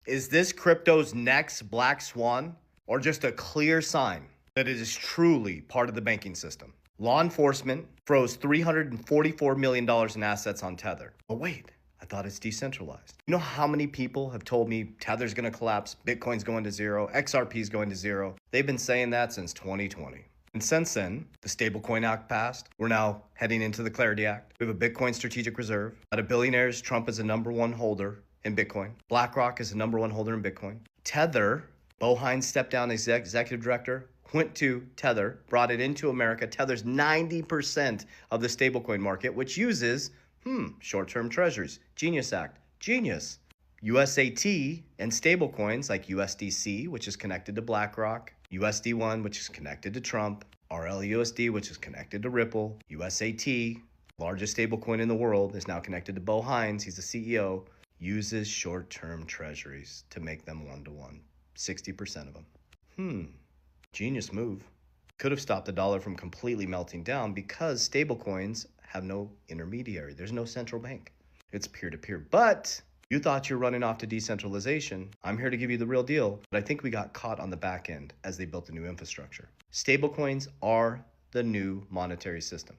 Is this crypto's next black swan or just a clear sign that it is truly part of the banking system? Law enforcement froze $344 million in assets on Tether. But wait, I thought it's decentralized. You know how many people have told me Tether's going to collapse, Bitcoin's going to zero, XRP's going to zero? They've been saying that since 2020. And since then, the Stablecoin Act passed. We're now heading into the Clarity Act. We have a Bitcoin strategic reserve. Out of billionaires, Trump is the number one holder in Bitcoin. BlackRock is the number one holder in Bitcoin. Tether, Bo Hines stepped down as executive director, went to Tether, brought it into America. Tether's 90% of the stablecoin market, which uses short-term treasuries. Genius Act. Genius. USAT and stablecoins like USDC, which is connected to BlackRock, USD1, which is connected to Trump, RLUSD, which is connected to Ripple, USAT, largest stablecoin in the world, is now connected to Bo Hines, he's the CEO, uses short-term treasuries to make them one-to-one, 60% of them. Genius move. Could have stopped the dollar from completely melting down because stablecoins have no intermediary. There's no central bank. It's peer-to-peer. But you thought you're running off to decentralization. I'm here to give you the real deal, but I think we got caught on the back end as they built the new infrastructure. Stablecoins are the new monetary system.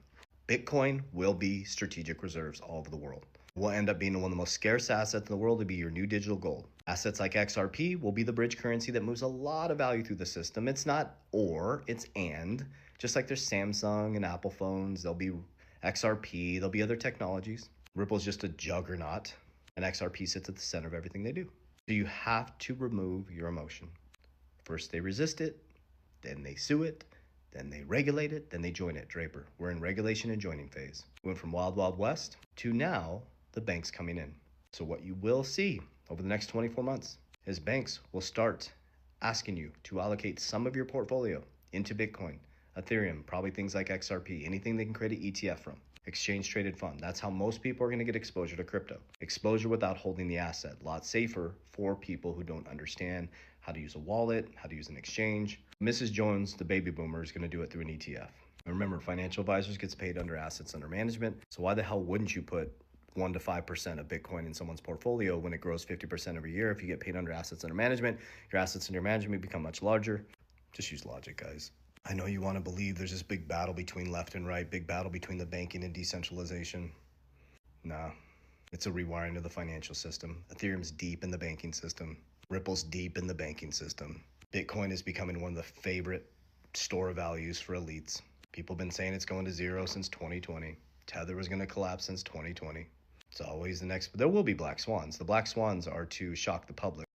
Bitcoin will be strategic reserves all over the world. Will end up being one of the most scarce assets in the world to be your new digital gold. Assets like XRP will be the bridge currency that moves a lot of value through the system. It's not or, it's and. Just like there's Samsung and Apple phones, there'll be XRP, there'll be other technologies. Ripple's just a juggernaut, and XRP sits at the center of everything they do. So you have to remove your emotion. First they resist it, then they sue it, then they regulate it, then they join it. Draper, we're in regulation and joining phase. We went from wild, wild west to now the banks coming in. So what you will see over the next 24 months is banks will start asking you to allocate some of your portfolio into Bitcoin, Ethereum, probably things like XRP, anything they can create an ETF from. Exchange traded fund. That's how most people are going to get exposure to crypto. Exposure without holding the asset. A lot safer for people who don't understand how to use a wallet, how to use an exchange. Mrs. Jones, the baby boomer, is going to do it through an ETF. And remember, financial advisors gets paid under assets under management. So why the hell wouldn't you put 1 to 5% of Bitcoin in someone's portfolio when it grows 50% every year? If you get paid under assets under management, your assets under management become much larger. Just use logic, guys. I know you want to believe there's this big battle between left and right, big battle between the banking and decentralization. Nah, it's a rewiring of the financial system. Ethereum's deep in the banking system. Ripple's deep in the banking system. Bitcoin is becoming one of the favorite store of values for elites. People have been saying it's going to zero since 2020. Tether was going to collapse since 2020. It's always the next, but there will be black swans. The black swans are to shock the public.